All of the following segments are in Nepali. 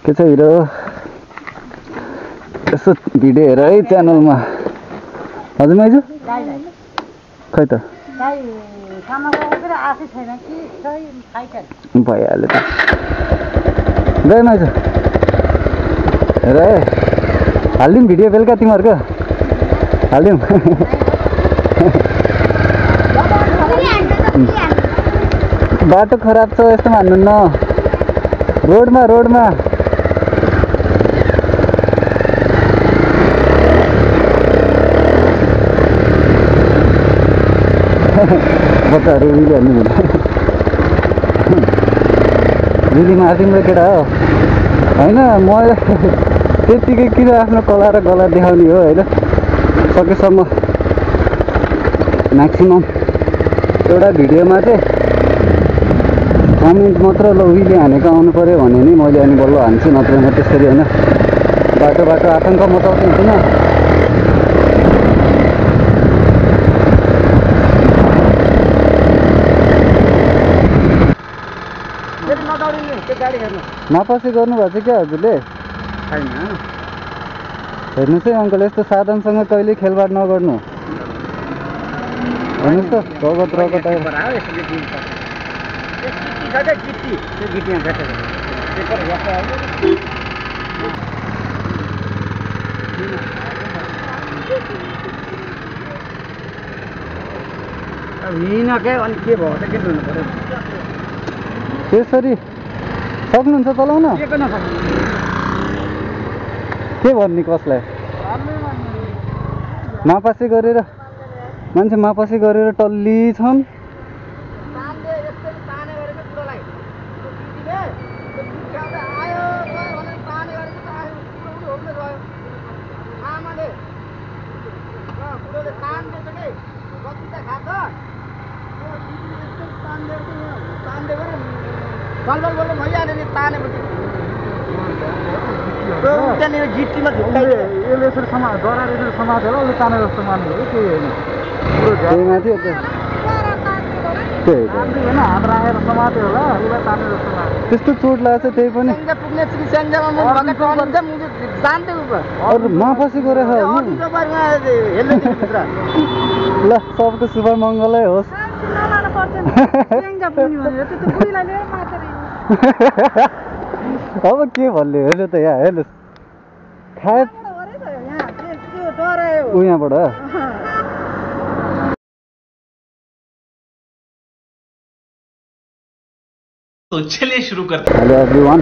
के छ हिरो यसो भिडियो हेर है च्यानलमा हजुर माइजू खै त भइहाल्यो त गए माइजू हेर है हालिदिउँ भिडियो बेलुका तिमीहरूको हालिदिउँ बाटो खराब छ यस्तोमा हान्नु न रोडमा बच्चाहरू रिली हाल्नु हुँदैन रिली मार्दिउँ केटा हो होइन म त्यत्तिकै किन आफ्नो कला र गला देखाउने हो होइन सकेसम्म म्याक्सिमम एउटा भिडियोमा चाहिँ कमेन्ट मात्र ल उहिले हानेको आउनु पऱ्यो भने नि मैले अनि बल्ल हान्छु नत्र म त्यसरी होइन बाटो आतङ्क मचाउँदै हुँदैन नापासी गर्नुभएको छ क्या हजुरले छैन हेर्नुहोस् है अङ्कल यस्तो साधनसँग कहिले खेलबाड नगर्नु हेर्नुहोस् त रगत आयो अनि के भयो त के गर्नु पर्यो त्यसरी सक्नुहुन्छ चलाउन के भन्ने कसलाई मापासी गरेर मान्छे मापासी गरेर टल्ली छन् त्यस्तो चोट लाग्छ त्यही पनि मापासी गरेर ल सबको शुभ मङ्गलै होस् अब के भन्ने हेर्नु त यहाँ हेर्नुहोस् खाए यहाँबाट तो चलिए शुरू करते हैं। हेलो एभ्रिवान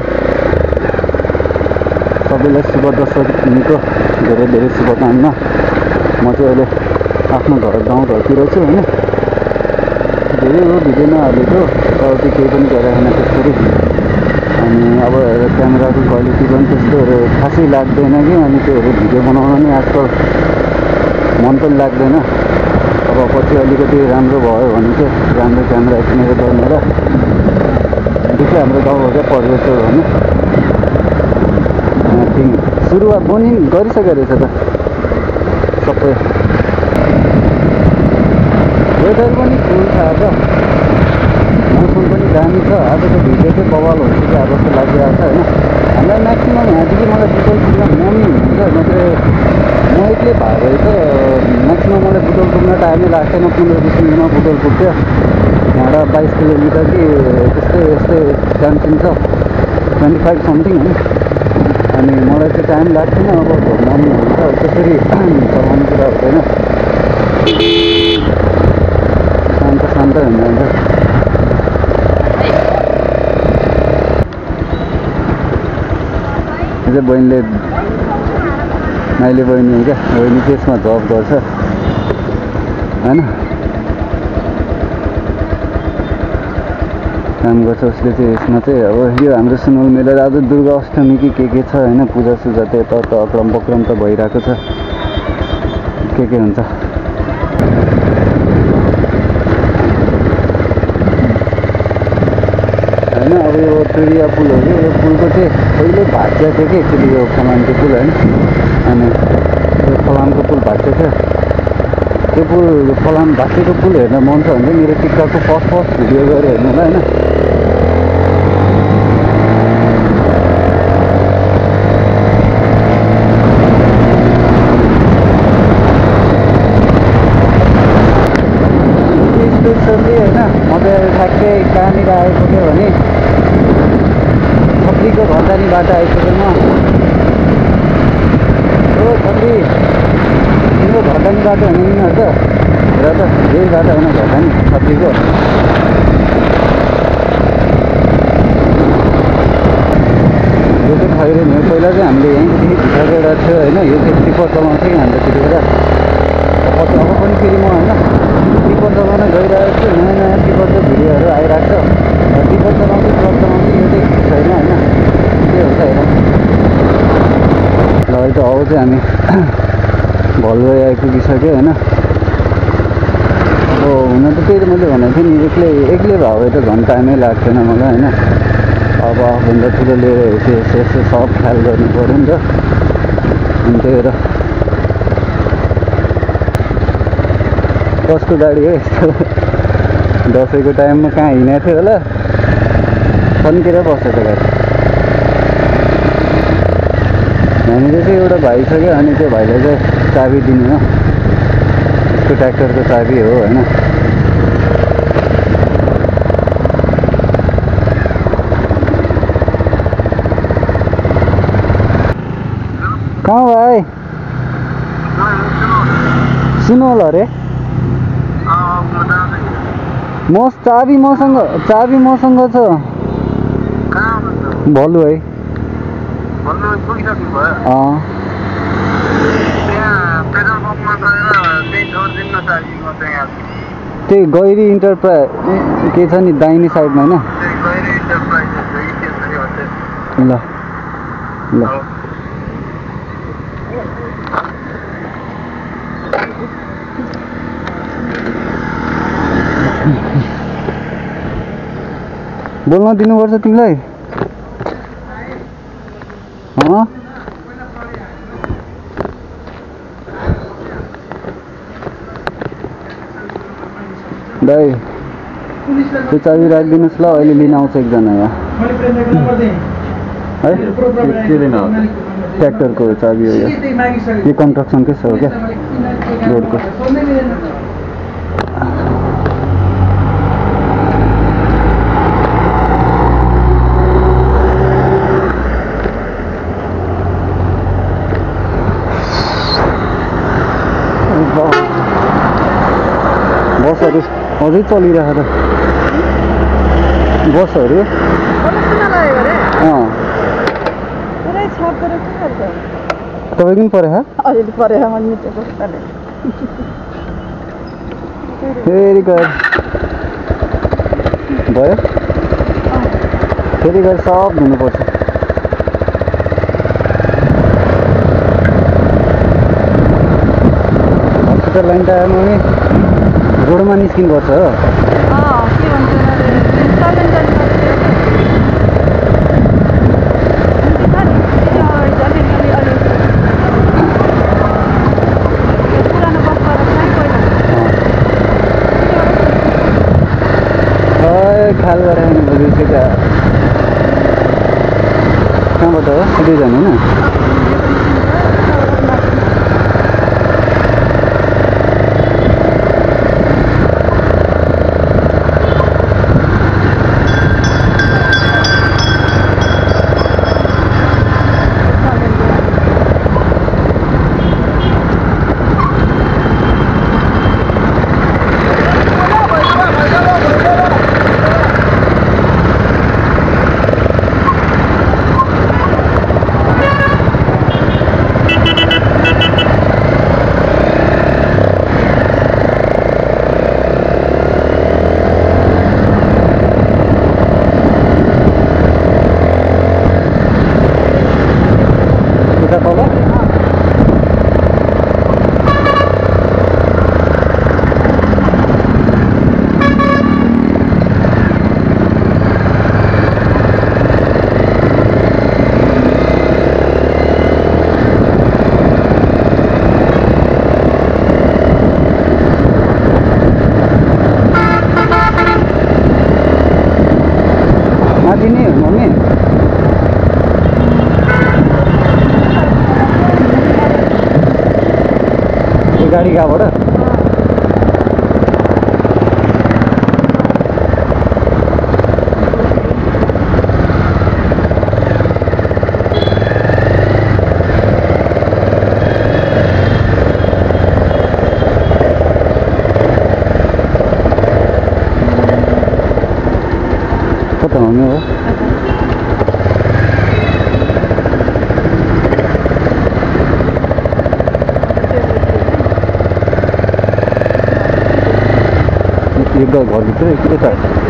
सबैलाई शुभ दशमीको धेरै धेरै शुभकामना म चाहिँ अहिले आफ्नो गाउँघरतिर छु होइन धेरै हो भिडियो नहालेको यताउति केही पनि गरिरहेन त्यसरी अनि अब क्यामेराको क्वालिटी पनि त्यस्तो खासै लाग्दैन कि अनि त्योहरू भिडियो बनाउन नि आजकल मन पनि लाग्दैन अब पछि अलिकति राम्रो भयो भने चाहिँ राम्रो क्यामेरा किनेर गर्ने र देखि हाम्रो गाउँको पर्यटक होइन सुरुवात बनि गरिसकेको रहेछ त सबै वेदर पनि फुल छ आज मौसम पनि दामी छ आजको भिडियो चाहिँ बवाल हुन्छ कि अब जस्तो लागिरहेको छ होइन हामीलाई म्याक्सिमम यहाँदेखि मलाई बुटोल पुग्न मम्मी हुन्छ म चाहिँ म एक्लै भए त म्याक्सिमम मलाई बुटोल पुग्न टाइमै लाग्थेन 15-20 मिनटमा बुटोल पुग्थ्यो यहाँबाट 22 किलोमिटर कि यस्तै जान्छिन्छ 25 समथिङ होइन अनि मलाई चाहिँ टाइम लाग्थेन अब मम्मी हुन्छ त्यसरी चलाउने कुरा हुँदैन शान्त हुँदैन चाहिँ बहिनीले माइली बहिनी क्या बहिनी त्यसमा जब गर्छ होइन काम गर्छ उसले चाहिँ यसमा चाहिँ अब यो हाम्रो सुनौल मेला आज दुर्गा अष्टमी कि के छ होइन पूजा सुजा त यता अक्रम बक्रम त भइरहेको छ के हुन्छ होइन अब यो त्रिया पुल हो कि यो पुलको चाहिँ पहिले भाँचिया थियो कि एक्चुली यो फलामको पुल होइन अनि यो फलामको पुल भाँचिएको थियो त्यो पुल फलाम भाँचेको पुल हेर्न मन छ भने मेरो टिकटकको फर्स्ट भिडियो गरेर हेर्नु होला होइन कहाँनिर आइपुग्यो भने छत्रीको घरदानीबाट आइपुग्यो म। हो छत्री तिम्रो घरदानीबाट होइन यिनीहरू त र त यही बाटो होइन घरदानी छत्रीको। यो चाहिँ खैरेन हो। पहिला चाहिँ हामीले यहीँदेखि भित्र एउटा थियो होइन, यो चाहिँ टिपर चलाउँथ्यो कि हामीले त्यतिखेर। पछि अब पनि फेरि म होइन टिपर चलाउन गइरहेको छु। नयाँ नयाँ टिपरको भिडियोहरू आइरहेको छ। टिपर चलाउँछु ट्रक चलाउँछु यो चाहिँ छैन होइन, के हुन्छ हेर। ल अहिले त अब चाहिँ हामी भलुवा आइपुगिसक्यो होइन। अब हुन त त्यही त मैले भनेको थिएँ नि, एक्लै भयो भने त झन् टाइमै लाग्थेन मलाई होइन। अब आफूभन्दा ठुलो लिएर यसो सब ख्याल गर्नु पऱ्यो नि त। अनि त्यही भएर कसको गाडी हो यस्तो? दसैँको टाइममा कहाँ हिँडेको थियो होला, थन्केर बस्छ त गाडी। हामीले चाहिँ एउटा भाइ छ क्या, अनि त्यो भाइलाई चाहिँ चाबी दिने हो। यसको ट्र्याक्टरको चाबी हो होइन। कहाँ भाइ? सुनो होला अरे चाबी मसँग छ। भलु है त्यही गैरी इन्टरप्राइज के छ नि दाहिने साइडमा होइन। ल ल बोल्न दिनुपर्छ तिमीलाई। दाइ त्यो चाबी राखिदिनुहोस् ल, अहिले लिन आउँछ एकजना यहाँ है। के लिन आउँछ? ट्र्याक्टरको चाबी हो यो कन्स्ट्रक्सनकै छ हो क्या, रोडको। बसहरू अझै चलिरहेको छ बसहरू। तपाईँको पनि परे फेरि गएर भयो, फेरि गएर सब धुनुपर्छ। हस्पिटल लाइन टायरमा पनि रोडमा निस्किनुपर्छ हो। ख्याल गरेर बुझेपछि क्या कहाँबाट हो सिधै जाने होइन। दिने मम्मी यो गाडी कहाँबाट सँगै हो एक घरभित्र के छ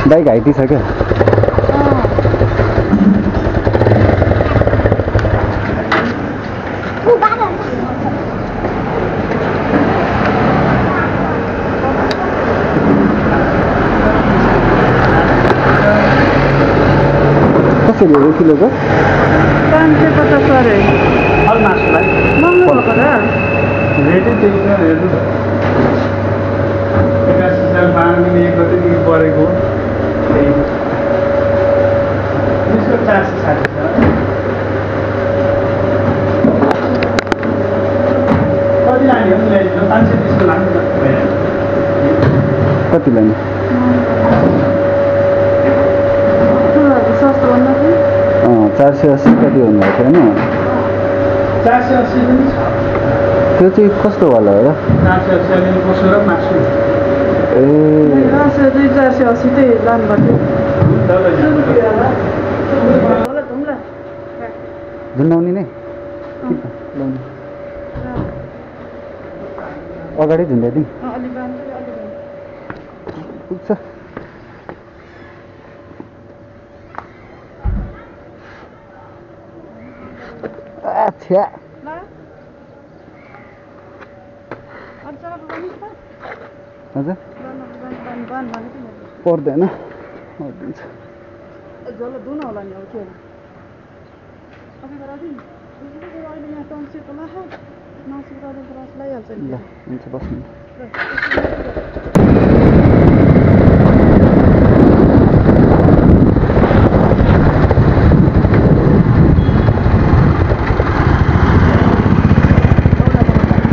बाइक हाइटी छ क्या कसरी हो किलोको 550 अरे और मासुलाई महँगो भएको र रेटै त्यही छ हेर्नु 81 साल बाँड्ने कतिदेखि बढेको त्यही त्यसको 460 छ कति लाने हो ल्याइदिनु 530 को लानु कति लाने सस्तो भन्दा 480 कति भन्नुभएको थियो होइन 480 पनि छ त्यो चाहिँ कस्तो वाला हो र 480 अलि पशु र मासु ए 480 त्यही लानुभएको झुन्डाउने नै अगाडि झुन्डाइदिउँ पुग्छ अच्छा हजुर पर्दैन ल हुन्छ बस्नु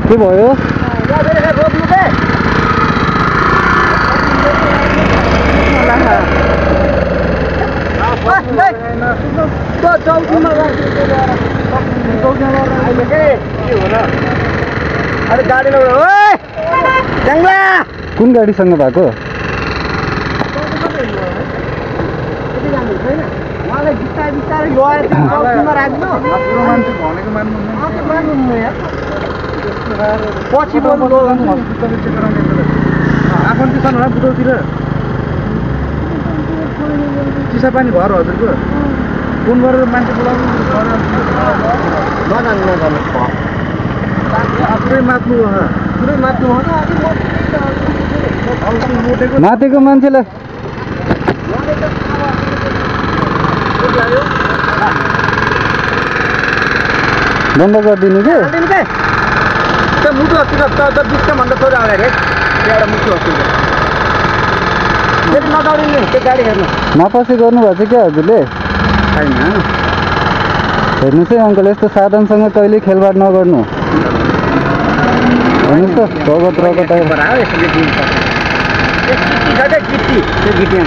के भयो कुन गाडीसँग भएको पछि बुटौतिर चिसा पानी भर हजुरको फोन गरेर मान्छे बोलाउनु पुरै मात्नु पुरै मात्नु माथिको मान्छेलाई बन्द गरिदिनु के त्यो मुटु हस्पिटल त बिचभन्दा थोरै अगाडि एउटा मुटु हस्पिटल फेरि नदौडिने त्यो गाडी हेर्नु नपसी गर्नुभएको छ क्या हजुरले छैन हेर्नुहोस् है अङ्कल यस्तो साधनसँग कहिले खेलबाड नगर्नु हेर्नुहोस् त रगत रगत त्यो गिटीमा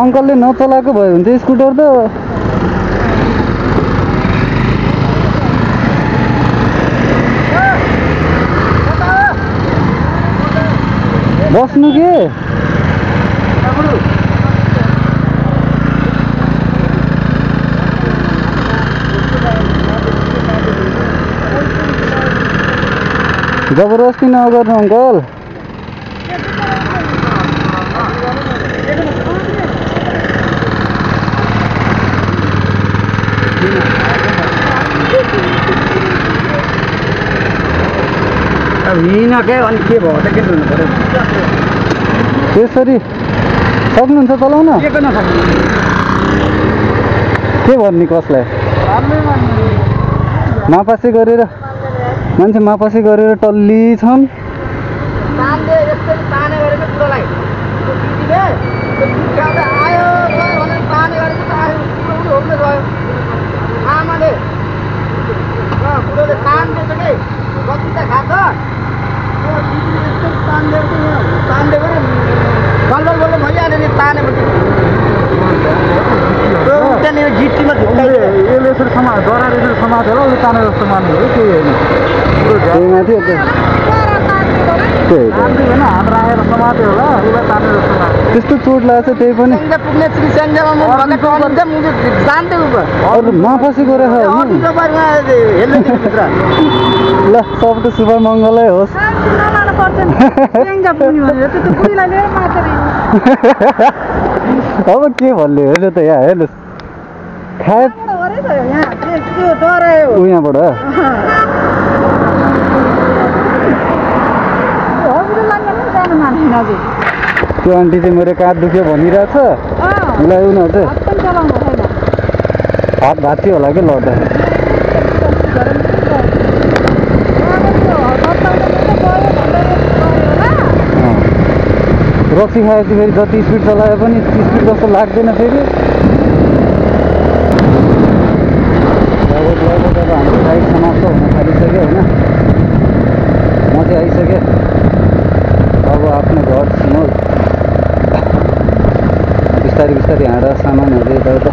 अङ्कलले नचलाएको भयो भने चाहिँ स्कुटर त बस्नु के जबरजस्ती नगर्नु अङ्कल अब हिँडकै अनि के भयो त के गर्नु पर्यो त्यसरी सक्नुहुन्छ चलाउन के गर्न सक्नु के भन्ने कसलाई मापासी गरेर मान्छे मापासी गरेर टल्ली छन् तानले यसरी ताने गरेको कुरोलाई त्यो दिदीले त्यो दुखाउँदा आयो गयो भनेर ताने गरेको त आयो कुरो हुँदै गयो आमाले कुरोले तान्दैछ कि कति त खान्छ त्यो दिदीले यस्तै तानिदिएको तानिदिएको बल्ल बल्ल भइहाल्यो नि तानेपछि त्यहाँनिर जिटीमा झुक्काइदियो यसले यसरी डराएर यसरी समातेर उसले ताने जस्तो मान्नु हो केही होइन त्यही माथि त्यही होइन हात राखेर समात्यो होला उसलाई ताने जस्तो मान्यो त्यस्तो चोट लाग्छ त्यही पनि पुग्ने श्रीसङ्गमा म भन्न टनिन्छ म जान्दै उयो अरू मापासी गरेर ल सबको शुभ मङ्गलै होस् अब के भन्ने हेर्नु त यहाँ हेर्नुहोस् खाए ऊ यहाँबाट त्यो आन्टी चाहिँ मेरो काँध दुख्यो भनिरहेछ उसलाई उनीहरू चाहिँ हात भाँच्यो होला कि लड्दाखेरि रक्सी खाएपछि फेरि जति स्पिड चलाए पनि स्पिड जस्तो लाग्दैन फेरि लगभग अब हाम्रो राइड समाप्त हुन थालिसक्यो होइन म चाहिँ आइसकेँ अब आफ्नो घर सिमोल बिस्तारै बिस्तारै हाँडा सामानहरू यताउता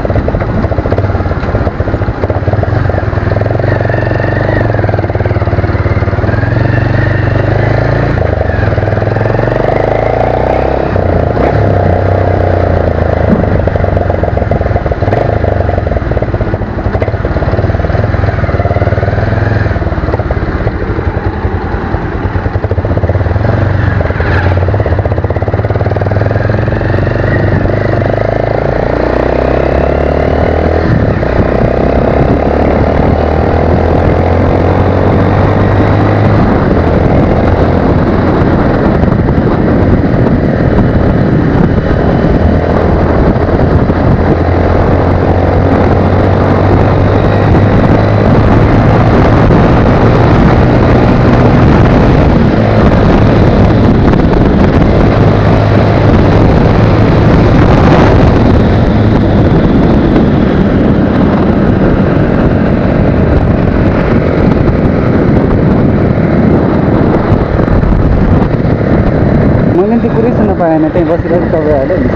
त्यो कुरै सुन्न पाएन त्यहीँ बसिरहेको तपाईँ हाल्यो नि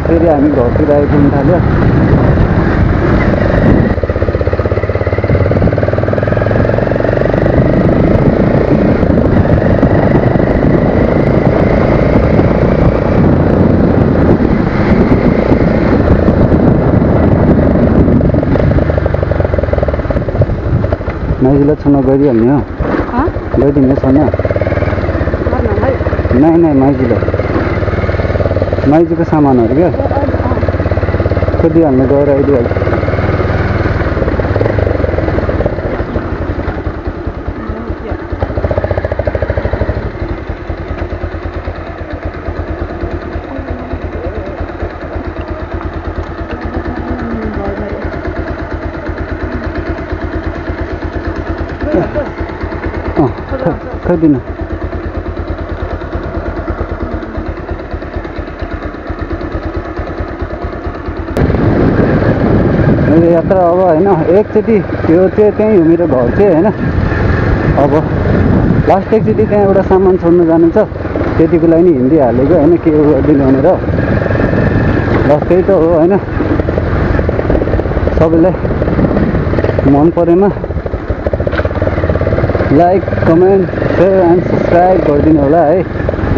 फेरि हामी घरतिर आइपुग्नु थाल्यो माइजीलाई छुन गइदिइहाल्ने हो गइदिने छुन नै माइजीलाई माइजीको सामानहरू क्या खोजिहाल्नु गएर आइदिइहाल्छ खोइदिनु मेरो यात्रा अब होइन एकचोटि त्यो चाहिँ त्यहीँ हो मेरो घर चाहिँ होइन अब लास्ट एकचोटि त्यहाँ एउटा सामान छोड्नु जानु छ त्यतिको लागि नि हिन्दी हालेको होइन के गरिदिनु भनेर बस त्यही त हो होइन सबैलाई मन परेमा like comment share and subscribe गरिदिनु होला है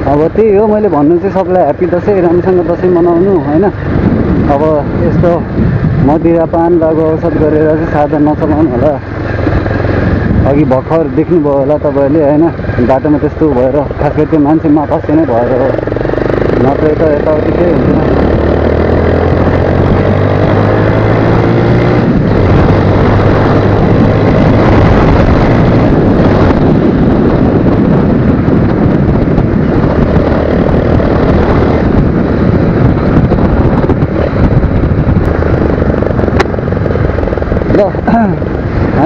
अब त्यही हो मैले भन्नु चाहिँ सबलाई ह्याप्पी दसैँ राम्रोसँग दसैँ मनाउनु होइन अब यस्तो मदिरापान लागु औषध गरेर चाहिँ साधन नचलाउनु होला अघि भर्खर देख्नुभयो होला तपाईँहरूले होइन बाटोमा त्यस्तो भएर खास गरी त्यो मान्छे मापासे नै भएर हो नत्र त यताउति केही हुँदैन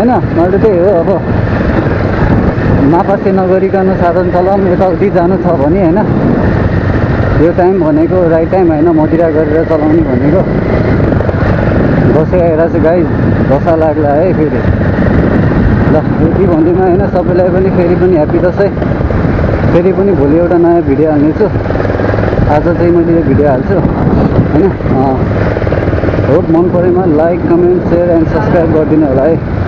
होइन मैले त्यही हो अब नापासे नगरिकन साधन चलाउँ यताउति जानु छ भने होइन यो टाइम भनेको राइट टाइम होइन मदिरा गरेर चलाउने भनेको दसैँ आइरहेको छ गाई दशा लाग्ला है फेरि ल यति भन्दिनँ होइन सबैलाई पनि फेरि पनि ह्याप्पी दसैँ फेरि पनि भोलि एउटा नयाँ भिडियो हाल्नेछु आज चाहिँ मैले यो भिडियो हाल्छु होइन होप मन परेमा like comment share and subscribe गरिदिनु होला है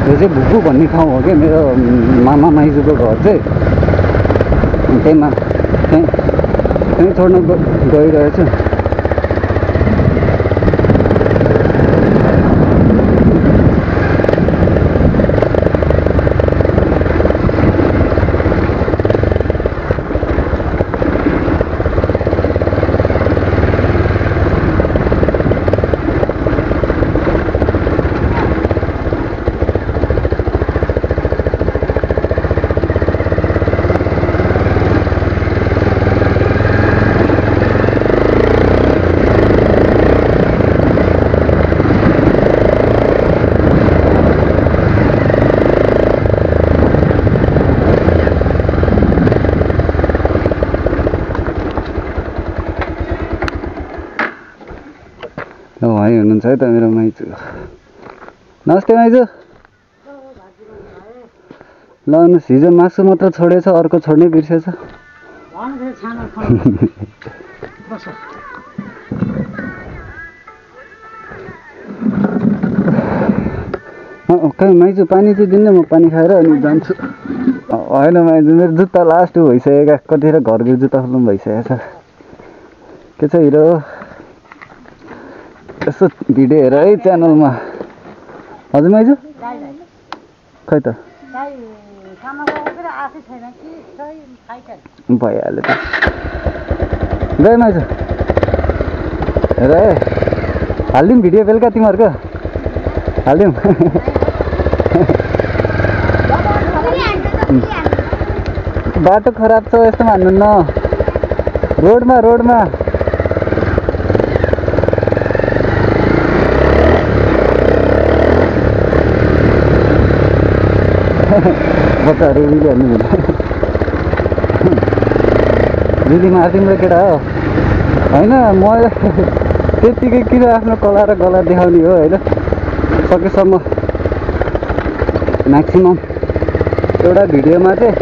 यो चाहिँ भुकु भन्ने ठाउँ हो क्या मेरो मामा माइजूको घर चाहिँ त्यहीँ छोड्न गइरहेछु भाइ हुनुहुन्छ है त मेरो माइजू नमस्ते माइजू ल भन्नुहोस् हिजो मासु मात्र छोडेछ अर्को छोड्नै बिर्सेछ खै माइजू पानी चाहिँ दिन्न म पानी खाएर अनि जान्छु होइन माइजू मेरो जुत्ता लास्ट भइसकेको कतिखेर घरको जुत्ता खोल्नु भइसकेको छ के छ हिरो यसो भिडियो हेर है च्यानलमा हजुर माइजू खै त भइहाल्यो त गए माइजू हेर है हालिदिउँ भिडियो बेलुका तिमीहरूको हालिदिउँ बाटो खराब छ यस्तोमा हान्नु न रोडमा बच्चाहरू रिली हाल्नु हुँदैन रिली मार्दिउँ केटा हो होइन म त्यत्तिकै किन आफ्नो कला र गला देखाउने हो होइन सकेसम्म म्याक्सिमम् एउटा भिडियोमा चाहिँ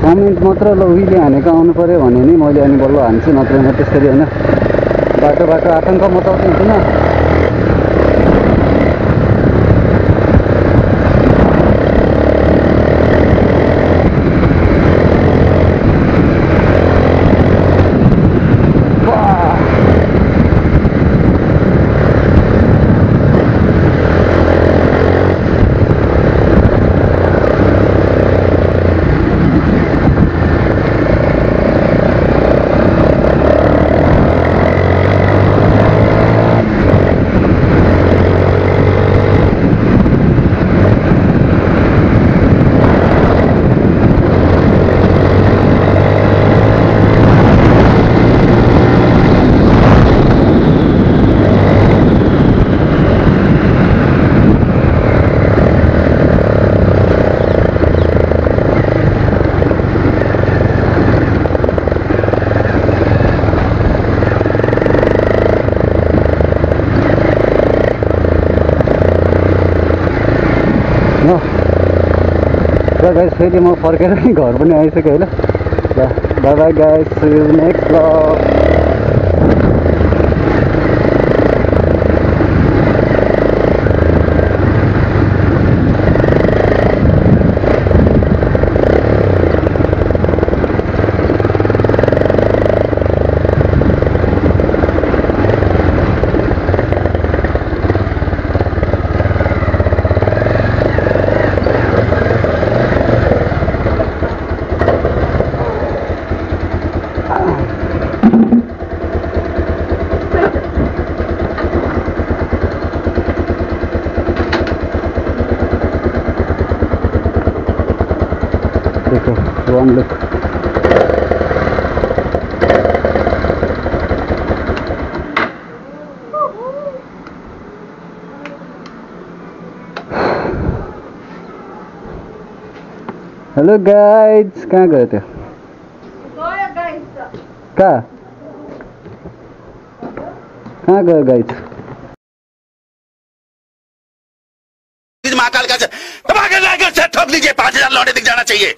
कमेन्ट मात्र ल उहिले हानेको आउनु पऱ्यो भने नि मैले अनि बल्ल हान्छु नत्र म त्यसरी होइन बाटो आतङ्क मचाउँदै हुँदैन ल गाइस फेरि म फर्केर घर पनि आइसकेँ होइन ल bye bye guys see you next blog देखो वन लुक हेलो गाइज, कहाँ गयो त्यो? कहाँ गयो गाइज? महाकाल का ठोक लीजिए, 5,000 लौटे दिख जाना चाहिए।